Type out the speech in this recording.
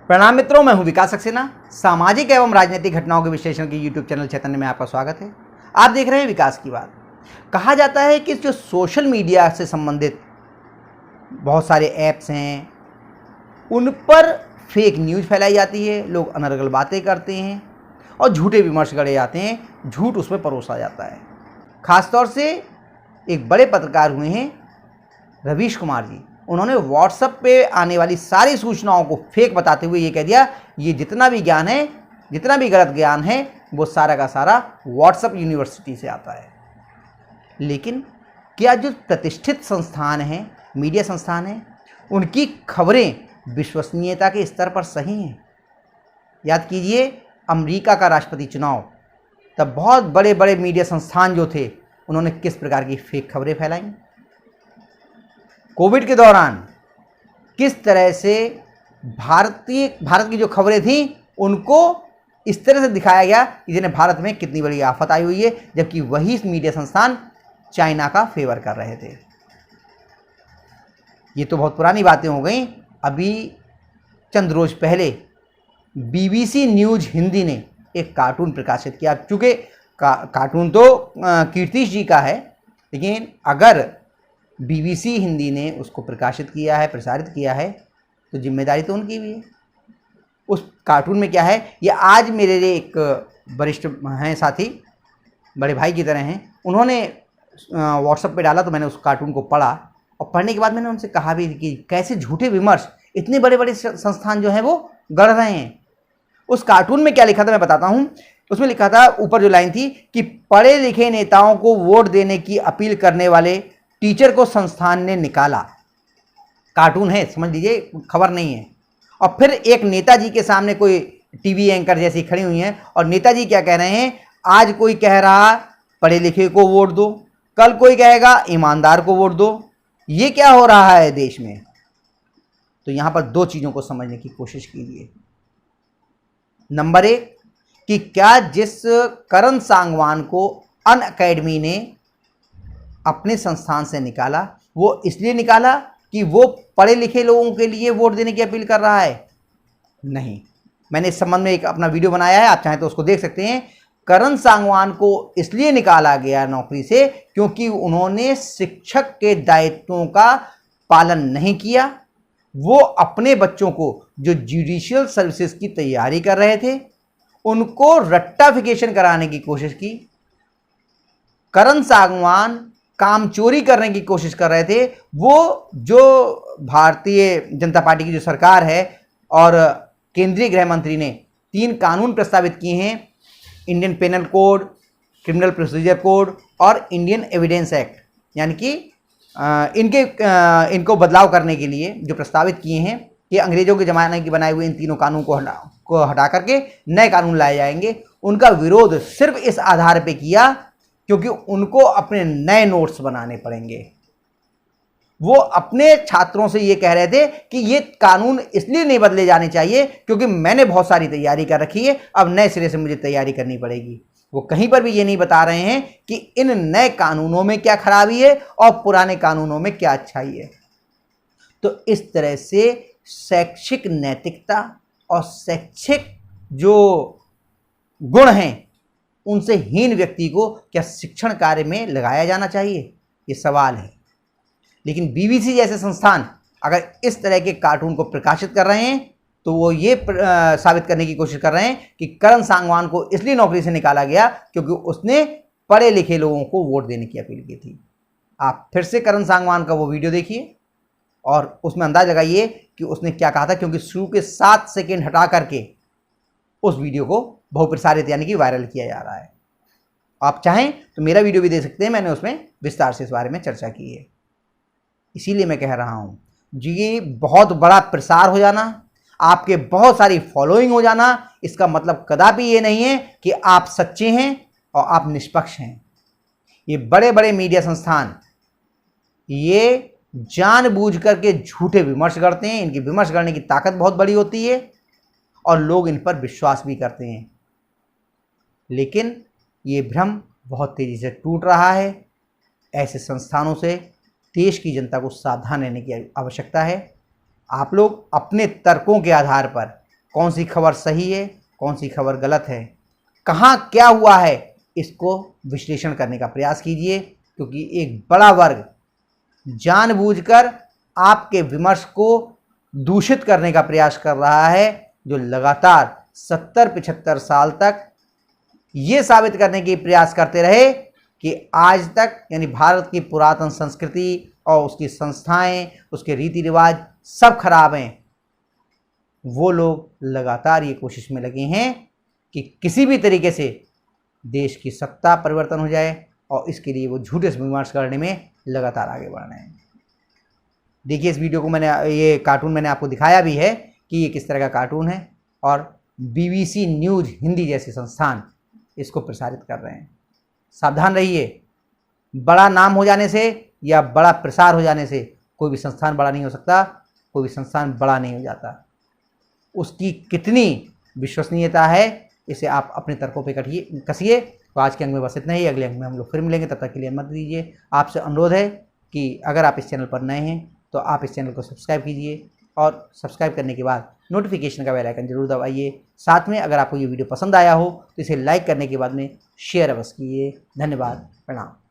प्रणाम मित्रों, मैं हूं विकास सक्सेना। सामाजिक एवं राजनीतिक घटनाओं के विश्लेषण के यूट्यूब चैनल चैतन्य में आपका स्वागत है। आप देख रहे हैं विकास की बात। कहा जाता है कि जो सोशल मीडिया से संबंधित बहुत सारे ऐप्स हैं उन पर फेक न्यूज़ फैलाई जाती है, लोग अनर्गल बातें करते हैं और झूठे विमर्श गढ़े जाते हैं, झूठ उसमें परोसा जाता है। ख़ासतौर से एक बड़े पत्रकार हुए हैं रवीश कुमार जी। उन्होंने व्हाट्सएप पे आने वाली सारी सूचनाओं को फेक बताते हुए ये कह दिया, ये जितना भी ज्ञान है, जितना भी गलत ज्ञान है, वो सारा का सारा व्हाट्सएप यूनिवर्सिटी से आता है। लेकिन क्या जो प्रतिष्ठित संस्थान हैं, मीडिया संस्थान हैं, उनकी खबरें विश्वसनीयता के स्तर पर सही हैं? याद कीजिए अमेरिका का राष्ट्रपति चुनाव, तब बहुत बड़े बड़े मीडिया संस्थान जो थे उन्होंने किस प्रकार की फेक खबरें फैलाई। कोविड के दौरान किस तरह से भारत की जो खबरें थीं उनको इस तरह से दिखाया गया कि जिन्हें भारत में कितनी बड़ी आफत आई हुई है, जबकि वही मीडिया संस्थान चाइना का फेवर कर रहे थे। ये तो बहुत पुरानी बातें हो गई। अभी चंद रोज पहले बीबीसी न्यूज़ हिंदी ने एक कार्टून प्रकाशित किया। चूँकि कार्टून तो कीर्तिश जी का है, लेकिन अगर बीबीसी हिंदी ने उसको प्रकाशित किया है, प्रसारित किया है, तो जिम्मेदारी तो उनकी भी है। उस कार्टून में क्या है, ये आज मेरे लिए एक वरिष्ठ हैं साथी, बड़े भाई की तरह हैं, उन्होंने व्हाट्सएप पे डाला तो मैंने उस कार्टून को पढ़ा और पढ़ने के बाद मैंने उनसे कहा भी कि कैसे झूठे विमर्श इतने बड़े बड़े संस्थान जो हैं वो गढ़ रहे हैं। उस कार्टून में क्या लिखा था मैं बताता हूँ। उसमें लिखा था, ऊपर जो लाइन थी कि पढ़े लिखे नेताओं को वोट देने की अपील करने वाले टीचर को संस्थान ने निकाला। कार्टून है, समझ लीजिए, खबर नहीं है। और फिर एक नेताजी के सामने कोई टीवी एंकर जैसी खड़ी हुई हैं और नेताजी क्या कह रहे हैं, आज कोई कह रहा पढ़े लिखे को वोट दो, कल कोई कहेगा ईमानदार को वोट दो। ये क्या हो रहा है देश में? तो यहां पर दो चीजों को समझने की कोशिश कीजिए। नंबर एक, कि क्या जिस करण सांगवान को अनअकैडमी ने अपने संस्थान से निकाला, वो इसलिए निकाला कि वो पढ़े लिखे लोगों के लिए वोट देने की अपील कर रहा है? नहीं। मैंने इस संबंध में एक अपना वीडियो बनाया है, आप चाहें तो उसको देख सकते हैं। करण सांगवान को इसलिए निकाला गया नौकरी से क्योंकि उन्होंने शिक्षक के दायित्वों का पालन नहीं किया। वो अपने बच्चों को जो जुडिशियल सर्विसेज की तैयारी कर रहे थे उनको रट्टाफिकेशन कराने की कोशिश की। करण सांगवान काम चोरी करने की कोशिश कर रहे थे। वो जो भारतीय जनता पार्टी की जो सरकार है और केंद्रीय गृह मंत्री ने 3 कानून प्रस्तावित किए हैं, Indian penal code, criminal procedure code और इंडियन एविडेंस एक्ट, यानी कि इनको बदलाव करने के लिए जो प्रस्तावित किए हैं कि अंग्रेजों के ज़माने के बनाए हुए इन तीनों कानून को हटा करके नए कानून लाए जाएंगे। उनका विरोध सिर्फ इस आधार पे किया क्योंकि उनको अपने नए नोट्स बनाने पड़ेंगे। वो अपने छात्रों से ये कह रहे थे कि ये कानून इसलिए नहीं बदले जाने चाहिए क्योंकि मैंने बहुत सारी तैयारी कर रखी है, अब नए सिरे से मुझे तैयारी करनी पड़ेगी। वो कहीं पर भी ये नहीं बता रहे हैं कि इन नए कानूनों में क्या खराबी है और पुराने कानूनों में क्या अच्छाई है। तो इस तरह से शैक्षिक नैतिकता और शैक्षिक जो गुण हैं उनसे हीन व्यक्ति को क्या शिक्षण कार्य में लगाया जाना चाहिए, ये सवाल है। लेकिन बीबीसी जैसे संस्थान अगर इस तरह के कार्टून को प्रकाशित कर रहे हैं तो वो ये साबित करने की कोशिश कर रहे हैं कि करण सांगवान को इसलिए नौकरी से निकाला गया क्योंकि उसने पढ़े लिखे लोगों को वोट देने की अपील की थी। आप फिर से करण सांगवान का वो वीडियो देखिए और उसमें अंदाज लगाइए कि उसने क्या कहा था, क्योंकि शुरू के 7 सेकेंड हटा करके उस वीडियो को बहुप्रसारित यानी कि वायरल किया जा रहा है। आप चाहें तो मेरा वीडियो भी देख सकते हैं, मैंने उसमें विस्तार से इस बारे में चर्चा की है। इसीलिए मैं कह रहा हूँ जी, बहुत बड़ा प्रसार हो जाना, आपके बहुत सारी फॉलोइंग हो जाना, इसका मतलब कदापि ये नहीं है कि आप सच्चे हैं और आप निष्पक्ष हैं। ये बड़े बड़े मीडिया संस्थान ये जानबूझ करके झूठे विमर्श करते हैं। इनकी विमर्श करने की ताकत बहुत बड़ी होती है और लोग इन पर विश्वास भी करते हैं। लेकिन ये भ्रम बहुत तेज़ी से टूट रहा है। ऐसे संस्थानों से देश की जनता को सावधान रहने की आवश्यकता है। आप लोग अपने तर्कों के आधार पर कौन सी खबर सही है, कौन सी खबर गलत है, कहाँ क्या हुआ है, इसको विश्लेषण करने का प्रयास कीजिए, क्योंकि एक बड़ा वर्ग जानबूझकर आपके विमर्श को दूषित करने का प्रयास कर रहा है, जो लगातार 70-75 साल तक ये साबित करने की प्रयास करते रहे कि आज तक यानी भारत की पुरातन संस्कृति और उसकी संस्थाएं, उसके रीति रिवाज सब खराब हैं। वो लोग लगातार ये कोशिश में लगे हैं कि किसी भी तरीके से देश की सत्ता परिवर्तन हो जाए, और इसके लिए वो झूठे विमर्श करने में लगातार आगे बढ़ रहे हैं। देखिए, इस वीडियो को ये कार्टून मैंने आपको दिखाया भी है कि ये किस तरह का कार्टून है, और BBC न्यूज़ हिंदी जैसे संस्थान इसको प्रसारित कर रहे हैं। सावधान रहिए, बड़ा नाम हो जाने से या बड़ा प्रसार हो जाने से कोई भी संस्थान बड़ा नहीं हो सकता, कोई भी संस्थान बड़ा नहीं हो जाता। उसकी कितनी विश्वसनीयता है, इसे आप अपने तर्कों पे कसिए। तो आज के अंक में बस इतना ही, अगले अंक में हम लोग फिर मिलेंगे, तब तक के लिए मत दीजिए। आपसे अनुरोध है कि अगर आप इस चैनल पर नए हैं तो आप इस चैनल को सब्सक्राइब कीजिए, और सब्सक्राइब करने के बाद नोटिफिकेशन का बेल आइकन जरूर दबाइए। साथ में अगर आपको ये वीडियो पसंद आया हो तो इसे लाइक करने के बाद में शेयर अवश्य कीजिए। धन्यवाद, प्रणाम।